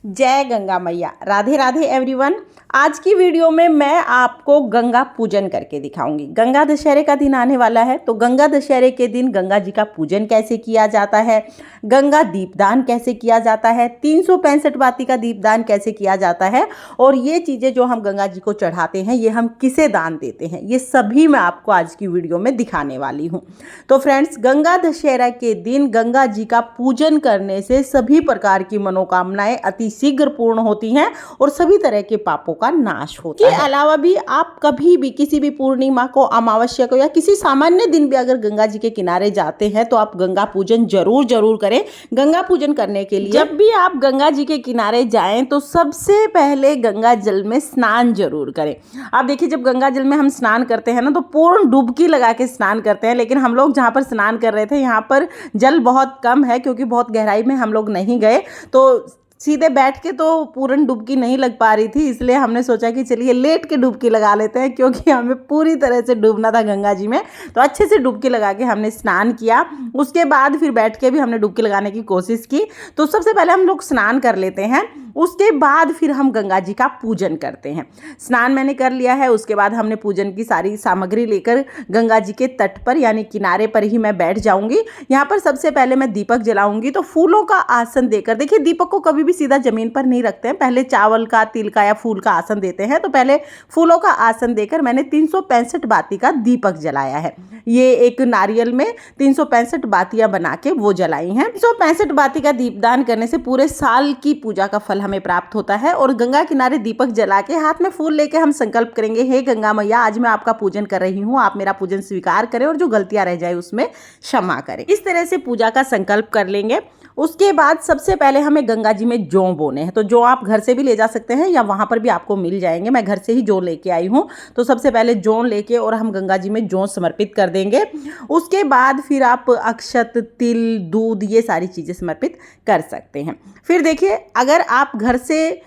जय गंगा मैया। राधे राधे एवरीवन। आज की वीडियो में मैं आपको गंगा पूजन करके दिखाऊंगी। गंगा दशहरे का दिन आने वाला है, तो गंगा दशहरे के दिन गंगा जी का पूजन कैसे किया जाता है, गंगा दीपदान कैसे किया जाता है, 365 बाती का दीपदान कैसे किया जाता है, और ये चीज़ें जो हम गंगा जी को चढ़ाते हैं ये हम किसे दान देते हैं, ये सभी मैं आपको आज की वीडियो में दिखाने वाली हूँ। तो फ्रेंड्स, गंगा दशहरा के दिन गंगा जी का पूजन करने से सभी प्रकार की मनोकामनाएं अति शीघ्र पूर्ण होती हैं और सभी तरह के पापों का नाश होता है। इसके अलावा भी आप कभी भी किसी भी पूर्णिमा को, अमावस्या को या किसी सामान्य दिन भी अगर गंगा जी के किनारे जाते हैं तो आप गंगा पूजन जरूर करें। गंगा पूजन करने के लिए जब भी आप गंगा जी के किनारे जाएं तो सबसे पहले गंगा जल में स्नान जरूर करें। आप देखिए, जब गंगा जल में हम स्नान करते हैं ना तो पूर्ण डुबकी लगा के स्नान करते हैं, लेकिन हम लोग जहाँ पर स्नान कर रहे थे यहाँ पर जल बहुत कम है क्योंकि बहुत गहराई में हम लोग नहीं गए, तो सीधे बैठ के तो पूर्ण डुबकी नहीं लग पा रही थी, इसलिए हमने सोचा कि चलिए लेट के डुबकी लगा लेते हैं, क्योंकि हमें पूरी तरह से डूबना था गंगा जी में। तो अच्छे से डुबकी लगा के हमने स्नान किया। उसके बाद फिर बैठ के भी हमने डुबकी लगाने की कोशिश की। तो सबसे पहले हम लोग स्नान कर लेते हैं, उसके बाद फिर हम गंगा जी का पूजन करते हैं। स्नान मैंने कर लिया है, उसके बाद हमने पूजन की सारी सामग्री लेकर गंगा जी के तट पर यानी किनारे पर ही मैं बैठ जाऊंगी। यहाँ पर सबसे पहले मैं दीपक जलाऊंगी। तो फूलों का आसन देकर, देखिए दीपक को कभी भी सीधा जमीन पर नहीं रखते हैं, पहले चावल का, तिल का या फूल का आसन देते हैं। तो पहले फूलों का आसन देकर मैंने 365 बाती का दीपक जलाया है। ये एक नारियल में 365 बातियां बना के वो जलाई हैं। 365 बाती का दीपदान करने से पूरे साल की पूजा का फल हमें प्राप्त होता है। और गंगा किनारे दीपक जला के हाथ में फूल लेके हम संकल्प करेंगे, हे गंगा मैया, आज मैं आपका पूजन कर रही हूँ, आप मेरा पूजन स्वीकार करें और जो गलतियां रह जाए उसमें क्षमा करें। इस तरह से पूजा का संकल्प कर लेंगे। उसके बाद सबसे पहले हमें गंगा जी में जौ बोने हैं। तो जौ आप घर से भी ले जा सकते हैं या वहाँ पर भी आपको मिल जाएंगे। मैं घर से ही जौ लेके आई हूँ। तो सबसे पहले जौ लेके और हम गंगा जी में जौ समर्पित कर देंगे। उसके बाद फिर आप अक्षत, तिल, दूध, ये सारी चीज़ें समर्पित कर सकते हैं। फिर देखिए, अगर आप घर से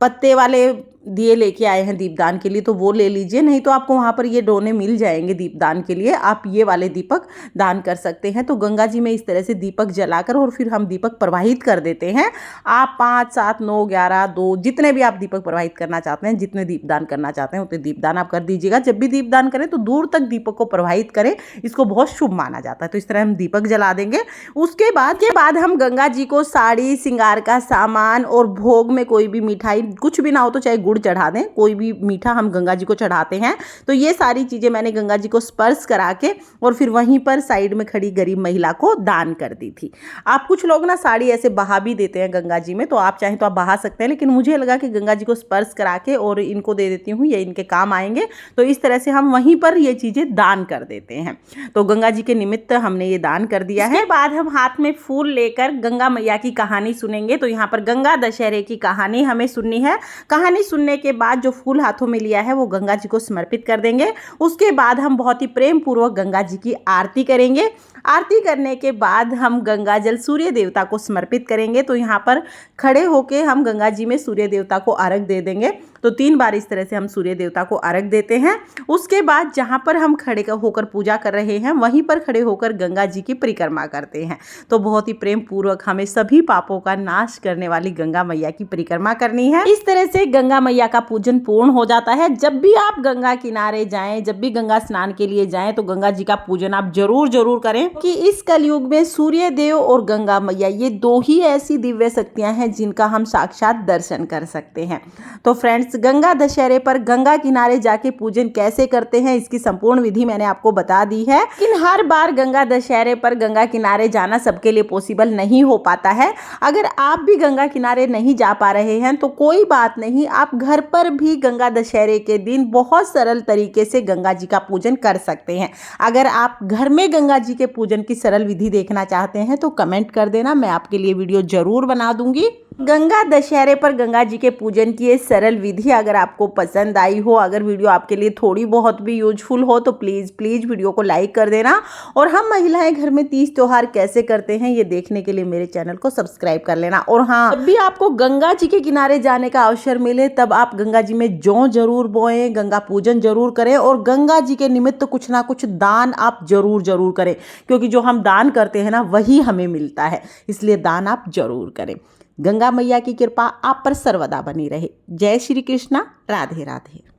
पत्ते वाले दिए लेके आए हैं दीपदान के लिए तो वो ले लीजिए, नहीं तो आपको वहाँ पर ये डोने मिल जाएंगे दीपदान के लिए, आप ये वाले दीपक दान कर सकते हैं। तो गंगा जी में इस तरह से दीपक जलाकर और फिर हम दीपक प्रवाहित कर देते हैं। आप 5, 7, 9, 11, 2 जितने भी आप दीपक प्रवाहित करना चाहते हैं, जितने दीपदान करना चाहते हैं उतने दीपदान आप कर दीजिएगा। जब भी दीपदान करें तो दूर तक दीपक को प्रवाहित करें, इसको बहुत शुभ माना जाता है। तो इस तरह हम दीपक जला देंगे। उसके बाद हम गंगा जी को साड़ी, श्रृंगार का सामान और भोग में कोई भी मिठाई, कुछ भी ना हो तो चाहे गुड़ चढ़ा दें, कोई भी मीठा हम गंगा जी को चढ़ाते हैं। तो ये सारी चीजें मैंने गंगा जी को स्पर्श करा के और फिर वहीं पर साइड में खड़ी गरीब महिला को दान कर दी थी। आप कुछ लोग ना साड़ी ऐसे बहा भी देते हैं गंगा जी में, तो आप चाहें तो आप बहा सकते हैं, लेकिन मुझे लगा कि गंगा जी को स्पर्श करा के और इनको दे देती हूँ, ये इनके काम आएंगे। तो इस तरह से हम वहीं पर ये चीजें दान कर देते हैं। तो गंगा जी के निमित्त हमने ये दान कर दिया है। बाद हम हाथ में फूल लेकर गंगा मैया की कहानी सुनेंगे। तो यहाँ पर गंगा दशहरे की कहानी हमें सुननी है। कहानी सुनने के बाद जो फूल हाथों में लिया है वो गंगा जी को समर्पित कर देंगे। उसके बाद हम बहुत ही प्रेम पूर्वक गंगा जी की आरती करेंगे। आरती करने के बाद हम गंगा जल सूर्य देवता को समर्पित करेंगे। तो यहाँ पर खड़े होके हम गंगा जी में सूर्य देवता को अर्घ दे देंगे। तो 3 बार इस तरह से हम सूर्य देवता को अर्घ देते हैं। उसके बाद जहाँ पर हम खड़े होकर पूजा कर रहे हैं वहीं पर खड़े होकर गंगा जी की परिक्रमा करते हैं। तो बहुत ही प्रेम पूर्वक हमें सभी पापों का नाश करने वाली गंगा मैया की परिक्रमा करनी है। इस तरह से गंगा मैया का पूजन पूर्ण हो जाता है। जब भी आप गंगा किनारे जाएं, जब भी गंगा स्नान के लिए जाएं, तो गंगा जी का पूजन आप जरूर करें, कि इस कलयुग में सूर्य देव और गंगा मैया ये 2 ही ऐसी दिव्य शक्तियां हैं जिनका हम साक्षात दर्शन कर सकते हैं। तो फ्रेंड्स, गंगा दशहरे पर गंगा किनारे जाके पूजन कैसे करते हैं इसकी संपूर्ण विधि मैंने आपको बता दी है। लेकिन हर बार गंगा दशहरे पर गंगा किनारे जाना सबके लिए पॉसिबल नहीं हो पाता है। अगर आप भी गंगा किनारे नहीं जा पा रहे हैं तो कोई बात नहीं, आप घर पर भी गंगा दशहरे के दिन बहुत सरल तरीके से गंगा जी का पूजन कर सकते हैं। अगर आप घर में गंगा जी के पूजन की सरल विधि देखना चाहते हैं तो कमेंट कर देना, मैं आपके लिए वीडियो जरूर बना दूंगी। गंगा दशहरे पर गंगा जी के पूजन की ये सरल विधि अगर आपको पसंद आई हो, अगर वीडियो आपके लिए थोड़ी बहुत भी यूजफुल हो तो प्लीज़ वीडियो को लाइक कर देना। और हम महिलाएं घर में तीज त्योहार कैसे करते हैं ये देखने के लिए मेरे चैनल को सब्सक्राइब कर लेना। और हाँ, जब भी आपको गंगा जी के किनारे जाने का अवसर मिले तब आप गंगा जी में जौ जरूर बोएं, गंगा पूजन जरूर करें और गंगा जी के निमित्त कुछ ना कुछ दान आप जरूर करें, क्योंकि जो हम दान करते हैं ना वही हमें मिलता है, इसलिए दान आप जरूर करें। गंगा मैया की कृपा आप पर सर्वदा बनी रहे। जय श्री कृष्णा, राधे राधे।